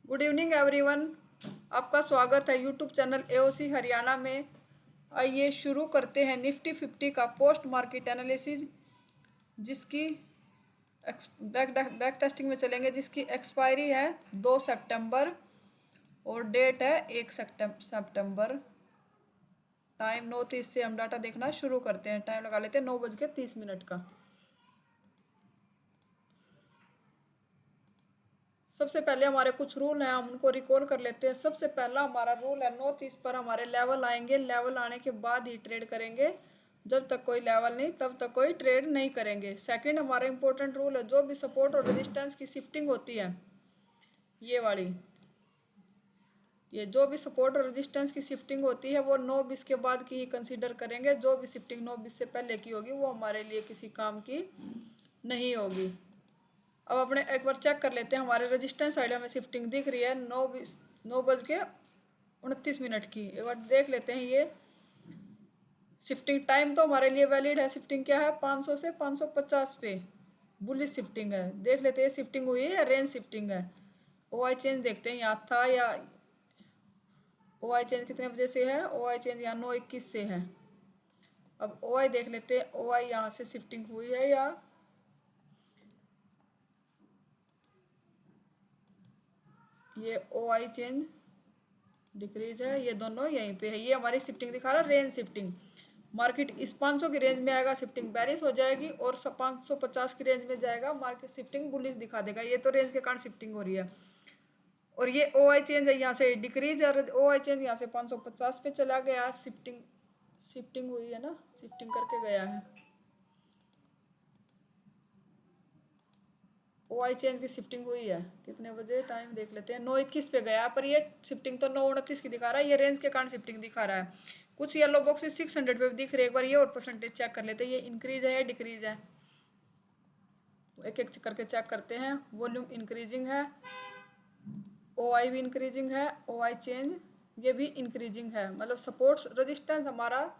Good evening everyone. आपका स्वागत है यूट्यूब चैनल एओसी हरियाणा में। आइए शुरू करते हैं निफ्टी 50 का पोस्ट मार्केट एनालिसिस, जिसकी बैक टेस्टिंग में चलेंगे, जिसकी एक्सपायरी है 2 सितंबर और डेट है 1 सितंबर। टाइम 9:30 से हम डाटा देखना शुरू करते हैं। टाइम लगा लेते हैं 9:30 का। सबसे पहले हमारे कुछ रूल हैं, हम उनको रिकॉल कर लेते हैं। सबसे पहला हमारा रूल है 9:30 पर हमारे लेवल आएंगे। लेवल आने के बाद ही ट्रेड करेंगे। जब तक कोई लेवल नहीं तब तक कोई ट्रेड नहीं करेंगे। सेकंड हमारा इंपॉर्टेंट रूल है, जो भी सपोर्ट और रेजिस्टेंस की शिफ्टिंग होती है, ये वाली, ये जो भी सपोर्ट और रेजिस्टेंस की शिफ्टिंग होती है वो 9:20 के बाद की ही कंसीडर करेंगे। जो भी शिफ्टिंग 9:20 से पहले की होगी वो हमारे लिए किसी काम की नहीं होगी। अब अपने एक बार चेक कर लेते हैं। हमारे रजिस्टेंस साइड हमें शिफ्टिंग दिख रही है 9:29 की। एक बार देख लेते हैं ये शिफ्टिंग टाइम तो हमारे लिए वैलिड है। शिफ्टिंग क्या है, 500 से 550 पे बुलिश शिफ्टिंग है। देख लेते हैं शिफ्टिंग हुई है या रेंज शिफ्टिंग है। ओआई चेंज देखते हैं, यहाँ था या ओआई चेंज कितने बजे से है। ओआई चेंज यहाँ 9:21 से है। अब ओआई देख लेते हैं, ओआई यहाँ से शिफ्टिंग हुई है या ये ओआई चेंज डिक्रीज है, ये दोनों यहीं पे है। ये हमारी शिफ्टिंग दिखा रहा है रेंज शिफ्टिंग। मार्केट इस 500 की रेंज में आएगा, शिफ्टिंग बेरिश हो जाएगी, और 550 की रेंज में जाएगा, मार्केट शिफ्टिंग बुलिश दिखा देगा। ये तो रेंज के कारण शिफ्टिंग हो रही है। और ये ओ आई चेंज है, यहाँ से डिक्रीज है। ओ आई चेंज यहाँ से 550 पे चला गया। शिफ्टिंग शिफ्टिंग हुई है ना, शिफ्टिंग करके गया है। ओ आई चेंज की शिफ्टिंग हुई है कितने बजे, टाइम देख लेते हैं। 9:21 पे गया, पर ये शिफ्टिंग तो 9:29 की दिखा रहा है। ये रेंज के कारण शिफ्टिंग दिखा रहा है। कुछ येलो बॉक्सेस 600 पे भी दिख रहे हैं। एक बार ये और परसेंटेज चेक कर लेते हैं, ये इंक्रीज है या डिक्रीज है। एक एक करके चेक करते हैं। वॉल्यूम इंक्रीजिंग है, ओ आई भी इंक्रीजिंग है, ओ आई चेंज ये भी इंक्रीजिंग है। मतलब सपोर्ट रेजिस्टेंस हमारा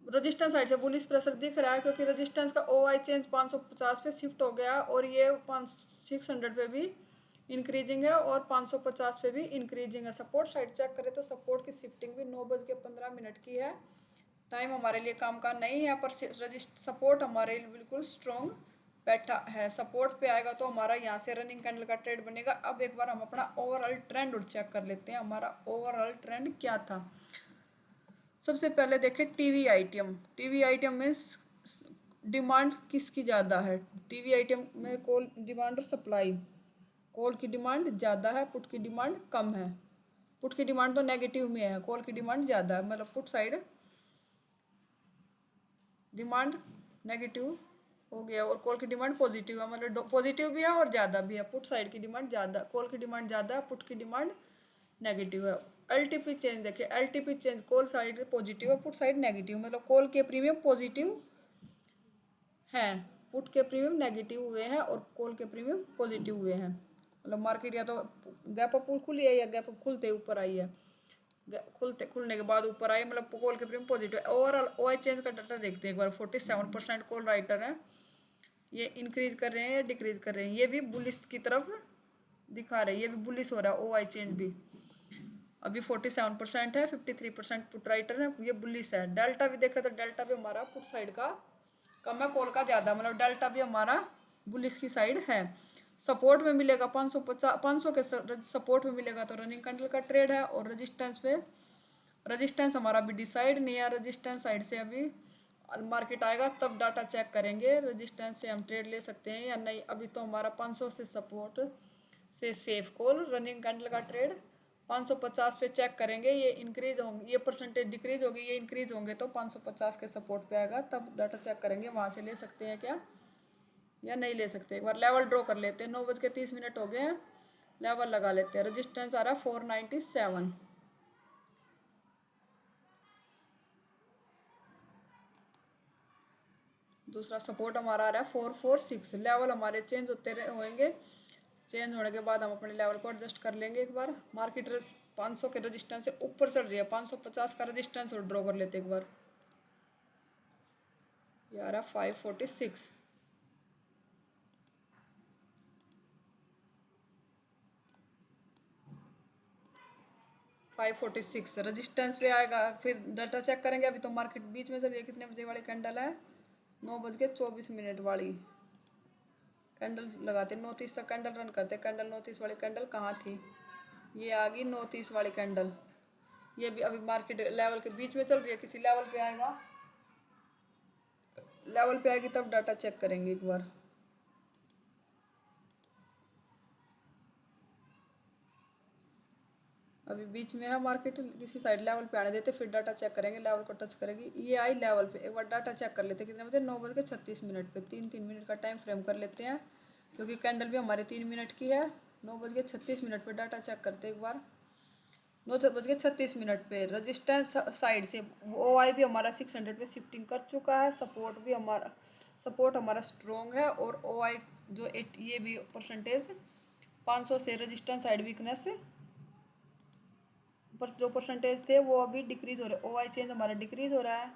रजिस्टेंस साइड से बुलिश प्रेशर दिख रहा है, क्योंकि रजिस्टेंस का ओ आई चेंज 550 पे शिफ्ट हो गया, और ये 600 पे भी इंक्रीजिंग है और 550 पे भी इंक्रीजिंग है। सपोर्ट साइड चेक करें तो सपोर्ट की शिफ्टिंग भी 9:15 की है। टाइम हमारे लिए काम का नहीं है, पर सपोर्ट हमारे लिए बिल्कुल स्ट्रॉन्ग बैठा है। सपोर्ट पे आएगा तो हमारा यहाँ से रनिंग कैंडल का ट्रेड बनेगा। अब एक बार हम अपना ओवरऑल ट्रेंड और चेक कर लेते हैं, हमारा ओवरऑल ट्रेंड क्या था। सबसे पहले देखें टीवी आइटम। टीवी आइटम में डिमांड किसकी ज़्यादा है। टीवी आइटम में कॉल डिमांड और सप्लाई। कॉल की डिमांड ज़्यादा है, पुट की डिमांड कम है। पुट की डिमांड तो नेगेटिव में है, कॉल की डिमांड ज़्यादा है। मतलब पुट साइड डिमांड नेगेटिव हो गया और कॉल की डिमांड पॉजिटिव है। मतलब पॉजिटिव भी है और ज़्यादा भी है। पुट साइड की डिमांड ज़्यादा, कॉल की डिमांड ज़्यादा है, पुट की डिमांड नेगेटिव है। एलटीपी चेंज देखिए, LTP change call side positive है, पुट साइड नेगेटिव। मतलब कॉल के प्रीमियम पॉजिटिव हैं, पुट के प्रीमियम नेगेटिव हुए हैं और कॉल के प्रीमियम पॉजिटिव हुए हैं। मतलब मार्केट या तो गैप अप खुली है या गैप अप खुलते ऊपर आई है। खुलने के बाद ऊपर आई, मतलब कॉल के प्रीमियम पॉजिटिव है। ओवरऑल ओ आई चेंज का डाटा देखते हैं एक बार। 47% कॉल राइटर है, ये इंक्रीज कर रहे हैं या डिक्रीज कर रहे हैं। ये भी बुलिश की तरफ दिखा रहे हैं, ये भी बुलिश हो रहा है। ओ आई चेंज भी अभी 47% है, 53% पुट राइटर है, ये बुलिश है। डेल्टा भी देखा तो डेल्टा भी हमारा पुट साइड का कम है, कॉल का ज़्यादा। मतलब डेल्टा भी हमारा बुलिश की साइड है। सपोर्ट में मिलेगा 500 के सपोर्ट में मिलेगा तो रनिंग कैंडल का ट्रेड है। और रजिस्टेंस पे रजिस्टेंस हमारा भी डिसाइड नहीं है। रजिस्टेंस साइड से अभी मार्केट आएगा तब डाटा चेक करेंगे, रजिस्टेंस से हम ट्रेड ले सकते हैं या नहीं। अभी तो हमारा 500 से सपोर्ट से सेफ कॉल रनिंग कैंडल का ट्रेड 550 पे चेक करेंगे। ये इंक्रीज होंगे, ये परसेंटेज डिक्रीज होगी, ये इंक्रीज होंगे तो 550 के सपोर्ट पे आएगा, तब डाटा चेक करेंगे वहाँ से ले सकते हैं क्या या नहीं ले सकते। एक बार लेवल ड्रॉ कर लेते हैं। 9:30 हो गए हैं, लेवल लगा लेते हैं। रजिस्टेंस आ रहा है 497। दूसरा सपोर्ट हमारा आ रहा है 446। लेवल हमारे चेंज होते होंगे। चेंज होने के बाद हम अपने लेवल को एडजस्ट कर लेंगे। एक बार मार्केट 500 के रजिस्टेंस से ऊपर चल रही है, 550 का रजिस्टेंस और ड्रॉ कर लेते एक बार। ये आ रहा है 546। 546 रजिस्टेंस पे आएगा। फिर डाटा चेक करेंगे। अभी तो मार्केट बीच में चल रही है। कितने बजे वाली कैंडल है? 9:24 वाली कैंडल लगाते 9:30 तक कैंडल रन करते। कैंडल 9:30 वाली कैंडल कहाँ थी? ये आ गई 9:30 वाली कैंडल। ये भी अभी मार्केट लेवल के बीच में चल रही है। किसी लेवल पे आएगा, लेवल पे आएगी तब डाटा चेक करेंगे एक बार। अभी बीच में है मार्केट, किसी साइड लेवल पे आने देते फिर डाटा चेक करेंगे। लेवल को टच करेगी, ये आई लेवल पे। एक बार डाटा चेक कर लेते कितने बजे? 9:36 पे। 3-3 मिनट का टाइम फ्रेम कर लेते हैं, क्योंकि कैंडल भी हमारे 3 मिनट की है। 9:36 पे डाटा चेक करते एक बार। 9:36 पे रजिस्टेंस साइड से ओ आई भी हमारा 600 पे शिफ्टिंग कर चुका है। सपोर्ट हमारा स्ट्रोंग है। और ओ आई जो 8 ये भी परसेंटेज 500 से रजिस्टेंस साइड वीकनेस पर जो परसेंटेज थे वो अभी डिक्रीज हो रहे। ओ आई चेंज हमारा डिक्रीज हो रहा है।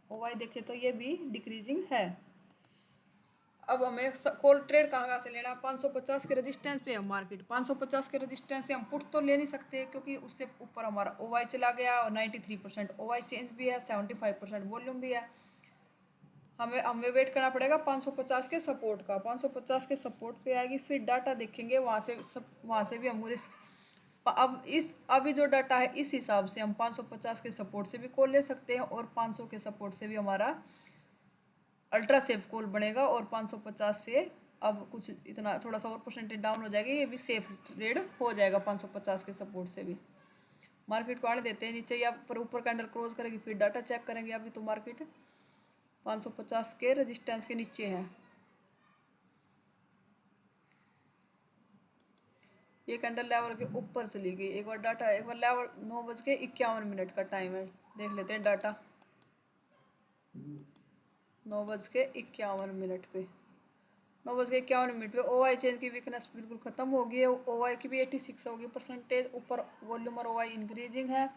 ओ आई देखे तो ये भी डिक्रीजिंग है। अब हमें कॉल ट्रेड कहाँ से लेना है? 550 के रेजिस्टेंस पे है मार्केट। 550 के रेजिस्टेंस से हम पुट तो ले नहीं सकते, क्योंकि उससे ऊपर हमारा ओ आई चला गया और 93% ओ आई चेंज भी है, 75% वॉल्यूम भी है। हमें वेट करना पड़ेगा 550 के सपोर्ट का। 550 के सपोर्ट पे आएगी, फिर डाटा देखेंगे वहाँ से भी हम रिस्क। अब अभी जो डाटा है इस हिसाब से हम 550 के सपोर्ट से भी कॉल ले सकते हैं, और 500 के सपोर्ट से भी हमारा अल्ट्रा सेफ कॉल बनेगा। और 550 से अब कुछ इतना थोड़ा सा और परसेंटेज डाउन हो जाएगी, ये भी सेफ ट्रेड हो जाएगा 550 के सपोर्ट से भी। मार्केट को आने देते हैं नीचे या पर ऊपर कैंडल क्लोज करेगी, फिर डाटा चेक करेंगे। अभी तो मार्केट 550 के रेजिस्टेंस के नीचे है। ये कैंडल लेवल के ऊपर चली गई। एक बार डाटा, एक बार लेवल 9:51 का टाइम है, देख लेते हैं डाटा। 9:51 पे 9:51 पे ओ आई चेंज की वीकनेस बिल्कुल खत्म हो गई है। ओ आई की भी 86 होगी परसेंटेज। ऊपर वॉल्यूम और ओ आई इंक्रीजिंग है।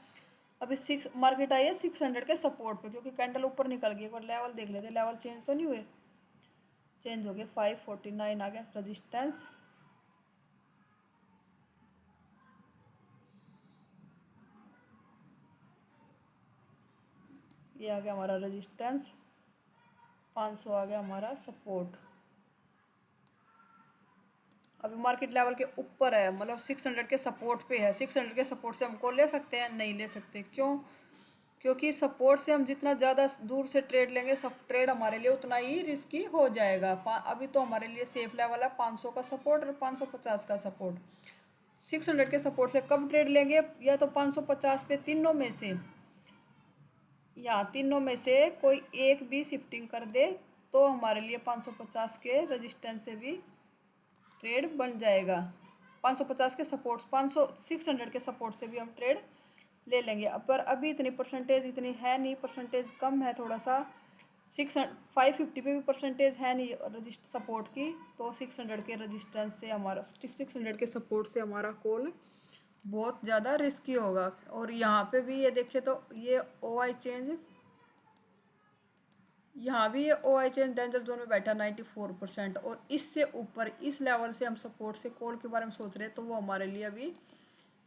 अभी मार्केट आई है 600 के सपोर्ट पे, क्योंकि कैंडल ऊपर निकल गई। एक बार लेवल देख लेते हैं, लेवल चेंज तो नहीं हुए? चेंज हो गए। 549 आ गया रजिस्टेंस। ये आ गया हमारा रेजिस्टेंस। 500 आ गया हमारा सपोर्ट। अभी मार्केट लेवल के ऊपर है, मतलब 600 के सपोर्ट पे है। 600 के सपोर्ट से हमको ले सकते हैं? नहीं ले सकते। क्यों? क्योंकि सपोर्ट से हम जितना ज़्यादा दूर से ट्रेड लेंगे, सब ट्रेड हमारे लिए उतना ही रिस्की हो जाएगा। अभी तो हमारे लिए सेफ लेवल है 500 का सपोर्ट और 550 का सपोर्ट। 600 के सपोर्ट से कब ट्रेड लेंगे? या तो 550 पे तीनों में से, या तीनों में से कोई एक भी शिफ्टिंग कर दे तो हमारे लिए 550 के रजिस्टेंस से भी ट्रेड बन जाएगा। 550 के सपोर्ट 600 के सपोर्ट से भी हम ट्रेड ले लेंगे। पर अभी इतनी परसेंटेज इतनी है नहीं, परसेंटेज कम है थोड़ा सा। 550 पे भी परसेंटेज है नहीं रजिस्ट सपोर्ट की। तो 600 के रजिस्टेंस से हमारा 600 के सपोर्ट से हमारा कॉल बहुत ज़्यादा रिस्की होगा। और यहाँ पे भी ये देखें तो ये ओ आई चेंज, यहाँ भी ये ओ आई चेंज डेंजर जोन में बैठा 94%। और इससे ऊपर इस लेवल से हम सपोर्ट से कॉल के बारे में सोच रहे हैं, तो वो हमारे लिए अभी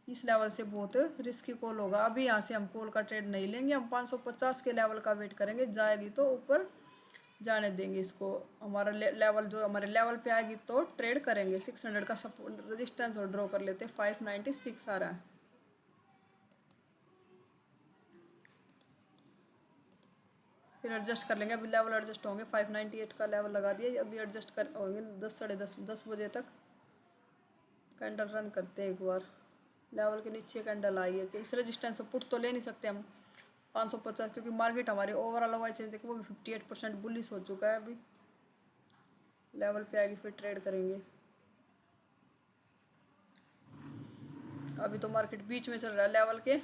इस लेवल से बहुत रिस्की कॉल होगा। अभी यहाँ से हम कॉल का ट्रेड नहीं लेंगे। हम 550 के लेवल का वेट करेंगे, जाएगी तो ऊपर जाने देंगे इसको। हमारा लेवल जो हमारे लेवल पे आएगी तो ट्रेड करेंगे। 600 का सपोर्ट रजिस्टेंस और ड्रॉ कर लेते हैं। 596 आ रहा है। फिर एडजस्ट कर लेंगे। अभी लेवल एडजस्ट होंगे। 598 का लेवल लगा दिया। अभी एडजस्ट कर होंगे 10 साढ़े 10 बजे तक। कैंडल रन करते हैं एक बार। लेवल के नीचे कैंडल आई है कि इस रजिस्टेंस से पुट तो ले नहीं सकते हम 550, क्योंकि मार्केट हमारी ओवरऑल वाइज चेंज देखिए वो भी 58% बुलिश हो चुका है। अभी लेवल पे आएगी फिर ट्रेड करेंगे। अभी तो मार्केट बीच में चल रहा है लेवल के।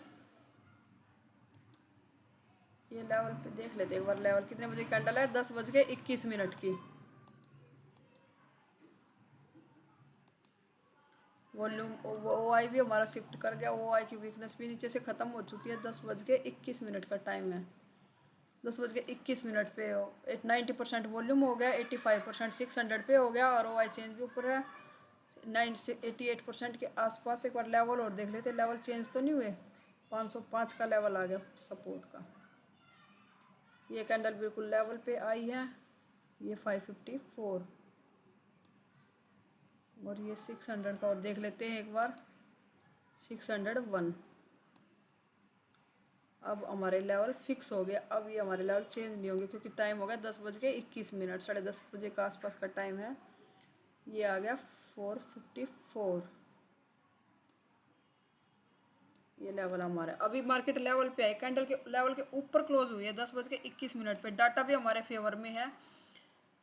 ये लेवल पे देख लेते एक बार। लेवल कितने बजे कैंडल है? 10:21 की। वॉल्यूम ओ आई भी हमारा शिफ्ट कर गया। ओ आई की वीकनेस भी नीचे से ख़त्म हो चुकी है। 10:21 का टाइम है। 10:21 पे 90% वॉल्यूम हो गया। 85% 600 पे हो गया। और ओ आई चेंज भी ऊपर है 9 से 88% के आसपास। एक बार लेवल और देख लेते, लेवल चेंज तो नहीं हुए। 505 का लेवल आ गया सपोर्ट का। ये कैंडल बिल्कुल लेवल पे आई है, ये 554 और ये 600 का और देख लेते हैं एक बार 601। अब हमारे लेवल फिक्स हो गया। अब ये हमारे लेवल चेंज नहीं होंगे क्योंकि टाइम हो गया 10:21, 10:30 का आसपास का टाइम है। ये आ गया 454, ये लेवल हमारे अभी मार्केट लेवल पे है। कैंडल के लेवल के ऊपर क्लोज हुई है 10:21 पे। डाटा भी हमारे फेवर में है।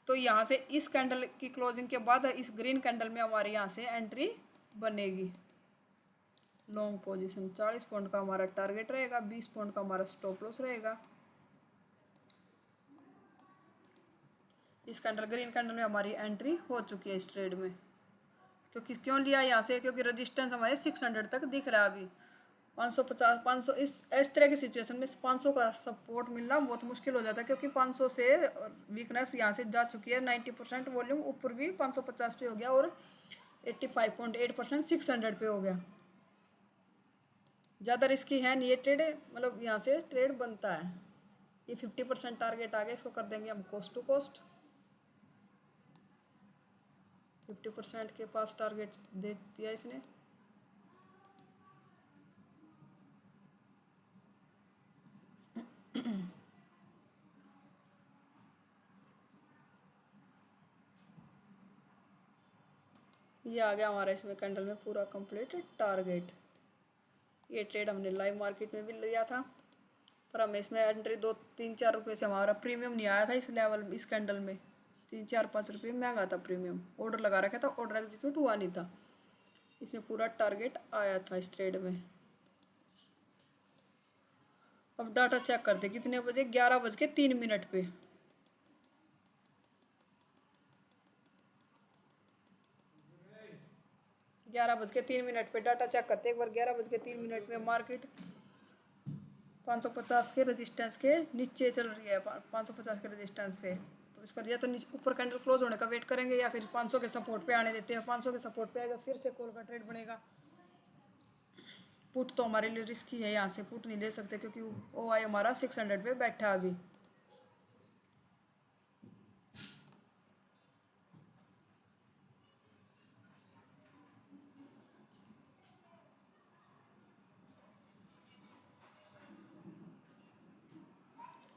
तो यहाँ से इस कैंडल की क्लोजिंग के बाद इस ग्रीन कैंडल में हमारे यहाँ से एंट्री बनेगी। लॉन्ग पोजीशन 40 पॉइंट का हमारा टारगेट रहेगा, 20 पॉइंट का हमारा स्टॉप लॉस रहेगा। इस कैंडल ग्रीन कैंडल में हमारी एंट्री हो चुकी है इस ट्रेड में। क्योंकि क्यों लिया यहाँ से, क्योंकि रेजिस्टेंस हमारे 600 तक दिख रहा है। अभी 550 500 इस तरह की सिचुएशन में 500 का सपोर्ट मिलना बहुत मुश्किल हो जाता है क्योंकि 500 से वीकनेस यहाँ से जा चुकी है। 90% वॉल्यूम ऊपर भी 550 पे हो गया और 85.8% 600 पे हो गया। ज़्यादा रिस्की है नहीं ये ट्रेड, मतलब यहाँ से ट्रेड बनता है। ये 50% टारगेट आ गया, इसको कर देंगे हम कोस्ट टू कोस्ट। 50% के पास टारगेट दे दिया इसने। ये आ गया हमारा इसमें कैंडल में पूरा कंप्लीट टारगेट। ये ट्रेड हमने लाइव मार्केट में भी लिया था, पर हमें इसमें एंट्री 2-3-4 रुपये से हमारा प्रीमियम नहीं आया था इस लेवल में। इस कैंडल में 3-4-5 रुपये महंगा था प्रीमियम। ऑर्डर लगा रखा था, ऑर्डर एग्जीक्यूट हुआ नहीं था। इसमें पूरा टारगेट आया था इस ट्रेड में। अब डाटा चेक करते कितने बजे, 11:03 पे। 11:03 पे डाटा चेक करते एक बार। 11:03 में मार्केट 550 के रेजिस्टेंस के नीचे चल रही है, 550 के रेजिस्टेंस पे। तो इसका या तो ऊपर कैंडल क्लोज होने का वेट करेंगे या फिर 500 के सपोर्ट पे आने देते हैं। 500 के सपोर्ट पे आएगा फिर से कॉल का ट्रेड बनेगा। पुट तो हमारे लिए रिस्की है, यहाँ से पुट नहीं ले सकते क्योंकि ओ आई हमारा 600 पे बैठा अभी।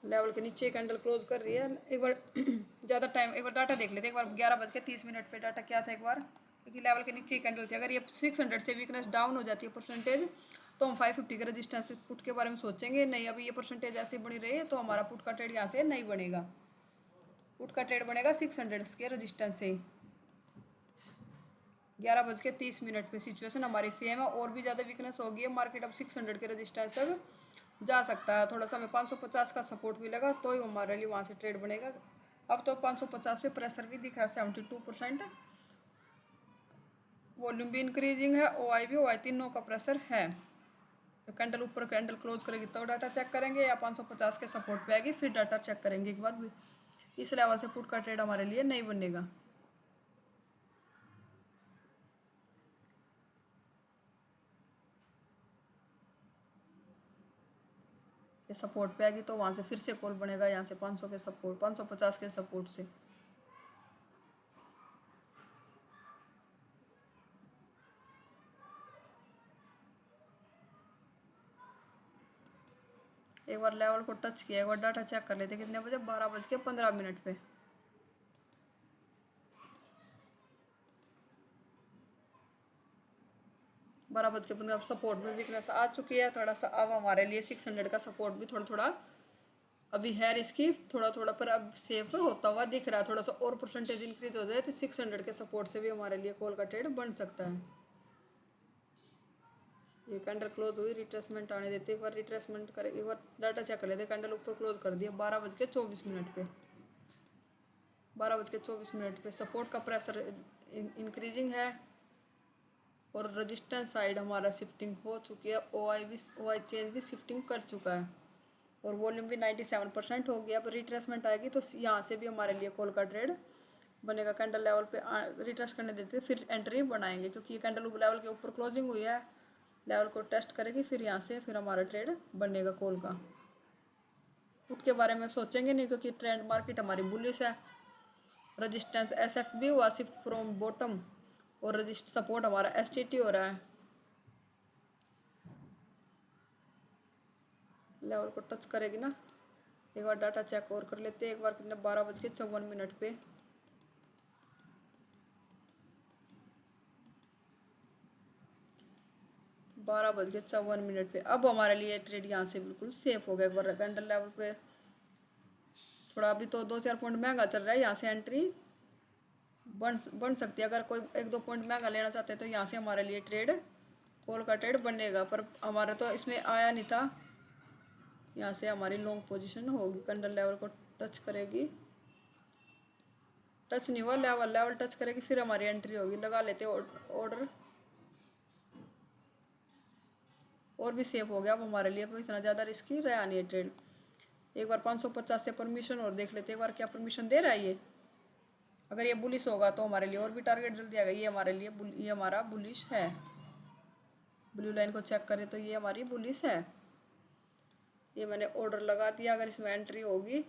लेवल के नीचे कैंडल क्लोज कर रही है। एक बार ज़्यादा टाइम एक बार डाटा देख लेते हैं। एक बार 11:30 पे डाटा क्या था एक बार, क्योंकि लेवल के नीचे कैंडल थी। अगर ये 600 से वीकनेस डाउन हो जाती है परसेंटेज, तो हम 550 के रेजिस्टेंस पुट के बारे में सोचेंगे। नहीं, अभी ये परसेंटेज ऐसे बनी रही तो हमारा पुट का ट्रेड यहाँ से नहीं बनेगा। पुट का ट्रेड बनेगा 600 के रेजिस्टेंस से। 11:30 पे सिचुएशन हमारी सेम है। और भी ज़्यादा वीकनेस होगी है मार्केट, अब 600 के रेजिस्टेंस तक जा सकता है। थोड़ा सा हमें 550 का सपोर्ट मिलेगा तो ही हमारे लिए वहाँ से ट्रेड बनेगा। अब तो 550 पे प्रेशर भी दिख रहा है 72%। वॉल्यूम भी इंक्रीजिंग है, OI भी, OI तीनों का प्रेशर है। तो कैंडल ऊपर कैंडल क्लोज करेगी तो डाटा चेक करेंगे, या 550 के सपोर्ट पे आएगी फिर डाटा चेक करेंगे एक बार भी। इस लेवल से पुट का ट्रेड हमारे लिए नहीं बनेगा। ये सपोर्ट पे आएगी तो वहाँ से फिर से कॉल बनेगा, यहाँ से 500 के सपोर्ट 550 के सपोर्ट से। एक बार लेवल को टच किया, एक बार डाटा चेक कर लेते कितने बजे, 12:15 पे। बारह बज के 15 सपोर्ट में वीकनेस आ चुकी है थोड़ा सा। अब हमारे लिए 600 का सपोर्ट भी थोड़ा थोड़ा अभी है रिस्की, थोड़ा थोड़ा पर अब सेफ होता हुआ दिख रहा है। थोड़ा सा और परसेंटेज इंक्रीज हो जाए तो 600 के सपोर्ट से भी हमारे लिए कॉल का ट्रेड बन सकता है। ये कैंडल क्लोज हुई, रिट्रेसमेंट आने देते, एक बार रिट्रेसमेंट करे, एक बार डाटा चेक कर लेते। कैंडल ऊपर क्लोज कर दिया 12:24 पे। 12:24 पे सपोर्ट का प्रेशर इंक्रीजिंग है और रजिस्टेंस साइड हमारा शिफ्टिंग हो चुकी है। OI चेंज भी शिफ्टिंग कर चुका है और वॉल्यूम भी 97% हो गया। अब रिट्रेसमेंट आएगी तो यहाँ से भी हमारे लिए कॉल का ट्रेड बनेगा। कैंडल लेवल पे रिट्रेस करने देते फिर एंट्री बनाएंगे, क्योंकि ये कैंडल लेवल के ऊपर क्लोजिंग हुई है लेवल को टेस्ट करेगी, फिर यहाँ से फिर हमारा ट्रेड बनेगा कॉल का। पुट के बारे में सोचेंगे नहीं क्योंकि ट्रेंड मार्केट हमारी बुलिश है। रजिस्टेंस एसएफ भी हुआ शिफ्ट फ्रॉम बॉटम, और रजिस्ट सपोर्ट हमारा एसटीटी हो रहा है। लेवल को टच करेगी ना। एक बार डाटा चेक और कर लेते हैं, एक बार कितने 12:54 पे 12:54 पे अब हमारे लिए ट्रेड यहाँ से बिल्कुल सेफ हो गया। एक बार कैंडल लेवल पे थोड़ा अभी तो 2-4 पॉइंट महंगा चल रहा है, यहाँ से एंट्री बन सकती है। अगर कोई 1-2 पॉइंट महंगा लेना चाहते हैं तो यहाँ से हमारे लिए ट्रेड कॉल का ट्रेड बनेगा, पर हमारा तो इसमें आया नहीं था। यहाँ से हमारी लॉन्ग पोजीशन होगी, कैंडल लेवल को टच करेगी, टच नहीं हुआ, लेवल टच करेगी, फिर हमारी एंट्री होगी। लगा लेते ऑर्डर, और भी सेफ हो गया अब हमारे लिए, अब इतना ज़्यादा रिस्की रहा नहीं है ट्रेड। एक बार 550 से परमिशन और देख लेते हैं, एक बार क्या परमिशन दे रहा है ये। अगर ये बुलिश होगा तो हमारे लिए और भी टारगेट जल्दी आएगा। ये हमारे लिए ये हमारा बुलिश है। ब्लू लाइन को चेक करें तो ये हमारी बुलिश है। ये मैंने ऑर्डर लगा दिया, अगर इसमें एंट्री होगी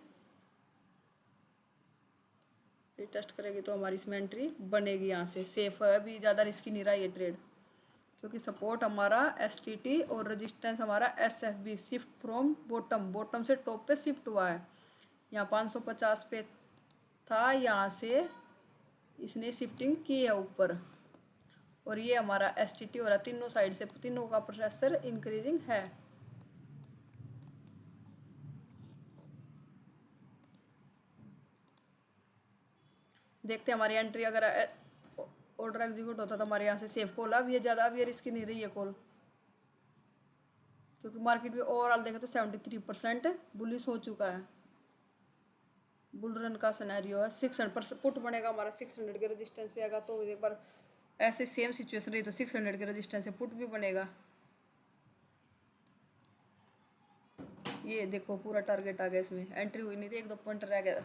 टेस्ट करेगी तो हमारी इसमें एंट्री बनेगी। यहाँ से सेफ है, अभी ज़्यादा रिस्की नहीं रहा ये ट्रेड, क्योंकि सपोर्ट हमारा एसटीटी और रेजिस्टेंस हमारा एसएफबी शिफ्ट फ्रॉम बॉटम से टॉप पे शिफ्ट हुआ है। यहाँ 550 पे था, यहाँ से इसने शिफ्टिंग की है ऊपर, और ये हमारा एसटीटी हो रहा है। तीनों साइड से तीनों का प्रेशर इंक्रीजिंग है। देखते हैं हमारी एंट्री, अगर ऑर्डर एग्जीक्यूट होता तो हमारे यहाँ से सेफ कॉल। अब ये ज़्यादा, अब ये रिस्की नहीं रही है कॉल, क्योंकि मार्केट में ओवरऑल देखें तो 73% बुलिश हो चुका है। बुल रन का सिनेरियो है। 600% पुट बनेगा हमारा, 600 के रेजिस्टेंस पे आएगा तो एक बार ऐसे सेम सिचुएशन रही तो 600 के रेजिस्टेंस से पुट भी बनेगा। ये देखो पूरा टारगेट आ गया, इसमें एंट्री हुई नहीं थी, 1-2 पॉइंट रह गया।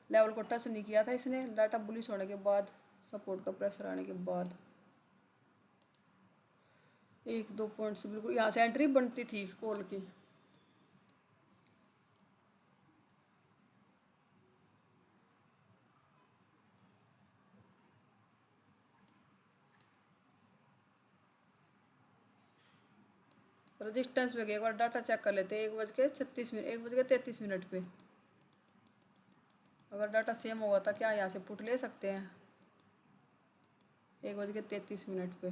लेवल को टच नहीं किया था इसने, डाटा बुलिश होने के बाद, सपोर्ट का प्रेशर आने के बाद 1-2 पॉइंट्स बिल्कुल यहाँ से एंट्री बनती थी कॉल की। रजिस्टेंस पे एक बार डाटा चेक कर लेते हैं, 1:33 पे। अगर डाटा सेम होगा तो क्या यहाँ से पुट ले सकते हैं 1:33 पे।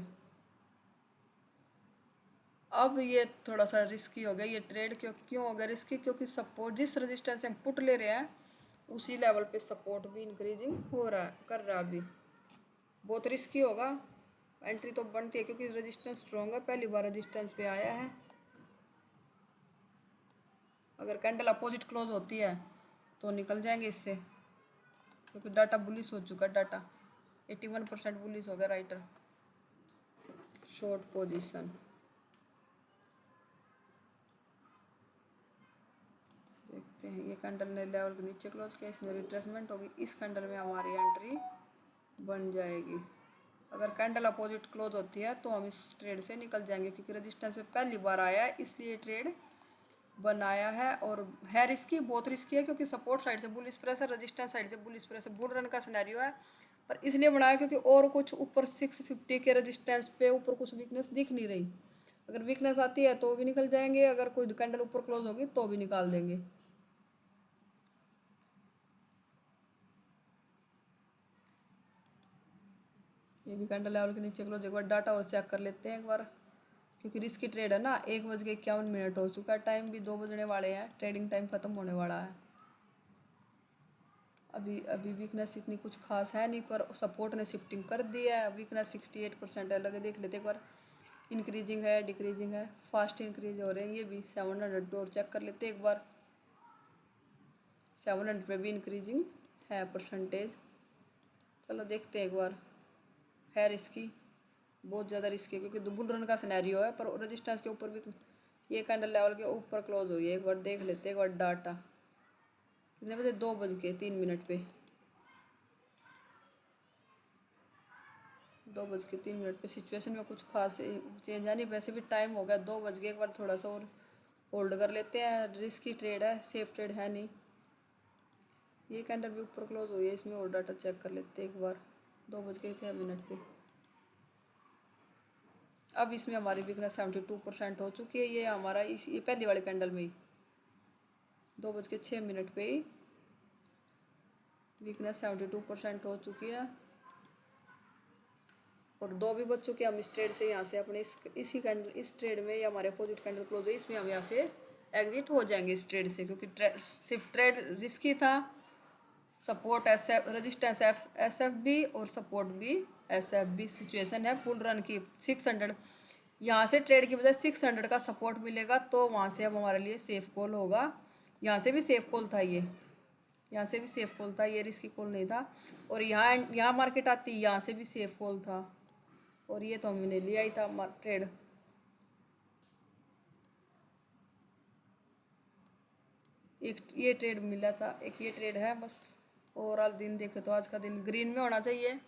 अब ये थोड़ा सा रिस्की हो गया ये ट्रेड, क्यों हो गया रिस्की, क्योंकि सपोर्ट जिस रजिस्टेंस से हम पुट ले रहे हैं उसी लेवल पे सपोर्ट भी इंक्रीजिंग हो रहा है, कर रहा है अभी। बहुत रिस्की होगा। एंट्री तो बनती है क्योंकि रजिस्टेंस स्ट्रॉन्ग है, पहली बार रजिस्टेंस पे आया है। अगर कैंडल अपोजिट क्लोज होती है तो निकल जाएंगे इससे, क्योंकि डाटा बुलिश हो चुका है। डाटा 81% बुलिश हो गया राइटर। शॉर्ट पोजीशन देखते हैं, ये कैंडल ने लेवल के नीचे क्लोज किया, इसमें रिट्रेसमेंट होगी, इस कैंडल में हमारी एंट्री बन जाएगी। अगर कैंडल अपोजिट क्लोज होती है तो हम इस ट्रेड से निकल जाएंगे, क्योंकि रेजिस्टेंस पे पहली बार आया है इसलिए ट्रेड बनाया है। और है रिस्की, बहुत रिस्की है, क्योंकि सपोर्ट साइड से बुलिश प्रेशर, रेजिस्टेंस साइड से बुलिश प्रेशर, बुल रन का सिनेरियो है। पर इसलिए बनाया क्योंकि और कुछ ऊपर 650 के रेजिस्टेंस पे ऊपर कुछ वीकनेस दिख नहीं रही। अगर वीकनेस आती है तो भी निकल जाएंगे, अगर कोई कैंडल ऊपर क्लोज होगी तो भी निकाल देंगे। ये भी कैंडल लेवल के नीचे क्लोज। एक बार डाटा और चेक कर लेते हैं एक बार, क्योंकि रिस्की ट्रेड है ना। 1:51 हो चुका है, टाइम भी 2 बजने वाले हैं, ट्रेडिंग टाइम खत्म होने वाला है। अभी अभी वीकनेस इतनी कुछ खास है नहीं, पर सपोर्ट ने शिफ्टिंग कर दी है। वीकनेस 68% है, लगे देख लेते एक बार। इंक्रीजिंग है, डिक्रीजिंग है, फास्ट इंक्रीज हो रहे हैं। ये भी 700 पे और चेक कर लेते एक बार। 700 पे भी इंक्रीजिंग है परसेंटेज। चलो देखते हैं एक बार। है रिस्की, बहुत ज़्यादा रिस्की है, क्योंकि बुल रन का सिनेरियो है, पर रेजिस्टेंस के ऊपर भी ये कैंडल लेवल के ऊपर क्लोज हुई है। एक बार देख लेते हैं एक बार डाटा, कितने बजे, 2:03 पे 2:03 पे सिचुएशन में कुछ खास चेंज है नहीं, वैसे भी टाइम हो गया 2 बज गए। एक बार थोड़ा सा और होल्ड कर लेते हैं, रिस्की ट्रेड है, सेफ ट्रेड है नहीं। ये कैंडल भी ऊपर क्लोज हुई है, इसमें और डाटा चेक कर लेते हैं एक बार 2:06 पे। अब इसमें हमारी वीकनेस 72% हो चुकी है। ये हमारा ये पहली वाली कैंडल में ही 2:06 पे ही वीकनेस 72% हो चुकी है। और 2 भी बज चुके हैं। हम इस ट्रेड से यहाँ से अपने इसी कैंडल इस ट्रेड में या हमारे अपोजिट कैंडल क्लोज हुई, इसमें हम यहाँ से एग्जिट हो जाएंगे इस ट्रेड से, क्योंकि सिर्फ ट्रेड रिस्की था। सपोर्ट रेजिस्टेंस SF भी और सपोर्ट भी SF भी। सिचुएशन है पुल रन की 600, यहाँ से ट्रेड की बजाय 600 का सपोर्ट मिलेगा तो वहाँ से अब हमारे लिए सेफ कॉल होगा। यहाँ से भी सेफ कॉल था, यहाँ से भी सेफ कॉल था, ये रिस्की कॉल नहीं था। और यहाँ मार्केट आती, यहाँ से भी सेफ कॉल था, और ये तो हमने लिया ही था ट्रेड। एक ये ट्रेड मिला था, एक ये ट्रेड है बस। ओवरऑल दिन देखे तो आज का दिन ग्रीन में होना चाहिए।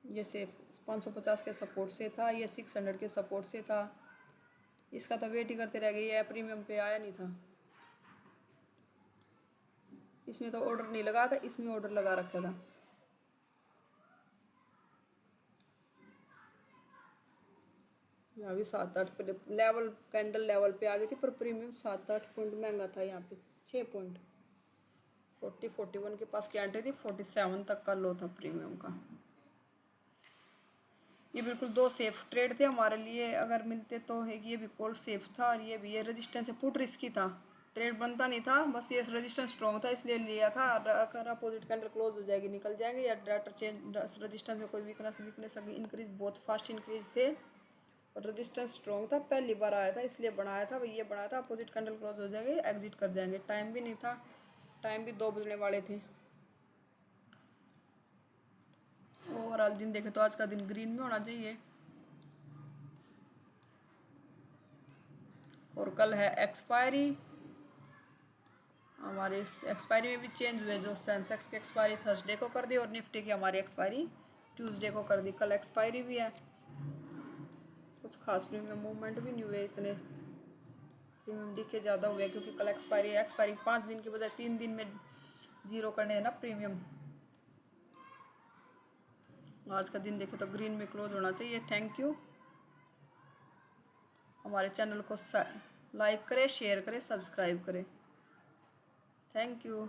ये सेफ 550 के सपोर्ट से था, ये 600 के सपोर्ट से था। इसका तो वेट ही करते रह गए, ये प्रीमियम पे आया नहीं था। इसमें तो ऑर्डर नहीं लगा था, इसमें ऑर्डर लगा रखा था। यहाँ भी 7-8 लेवल कैंडल लेवल पे आ गई थी, पर प्रीमियम 7-8 पॉइंट महंगा था। यहाँ पे 6 पॉइंट 41 के पास की एंट्री थी, 47 तक का लो था प्रीमियम का। ये बिल्कुल 2 सेफ ट्रेड थे हमारे लिए, अगर मिलते तो। एक ये भी कॉल सेफ था, और ये भी ये रेजिस्टेंस है, पुट रिस्की था, ट्रेड बनता नहीं था, बस ये रेजिस्टेंस स्ट्रॉन्ग था इसलिए लिया था। अगर अपोजिट कैंडल क्लोज हो जाएगी निकल जाएंगे, या डाटा चेंज रेजिस्टेंस में कोई वीकनेस अभी इंक्रीज बहुत फास्ट इंक्रीज थे, और रेजिस्टेंस स्ट्रॉन्ग था, पहली बार आया था इसलिए बनाया था। ये बनाया था अपोजिट कैंडल क्लोज हो जाएगी एग्जिट कर जाएंगे। टाइम भी नहीं था, टाइम भी 2 बजने वाले थे। ओवरऑल दिन देखे तो आज का दिन ग्रीन में होना चाहिए। और कल है एक्सपायरी, हमारे एक्सपायरी में भी चेंज हुए। जो सेंसेक्स की एक्सपायरी थर्सडे को कर दी, और निफ्टी की हमारी एक्सपायरी ट्यूसडे को कर दी। कल एक्सपायरी भी है। कुछ खास प्रीमियम मूवमेंट भी नहीं हुए, इतने प्रीमियम डीके ज़्यादा हुए क्योंकि कल एक्सपायरी 5 दिन की बजाय 3 दिन में जीरो करने हैं ना प्रीमियम। आज का दिन देखे तो ग्रीन में क्लोज होना चाहिए। Thank you. हमारे चैनल को लाइक करें, शेयर करें, सब्सक्राइब करें। Thank you.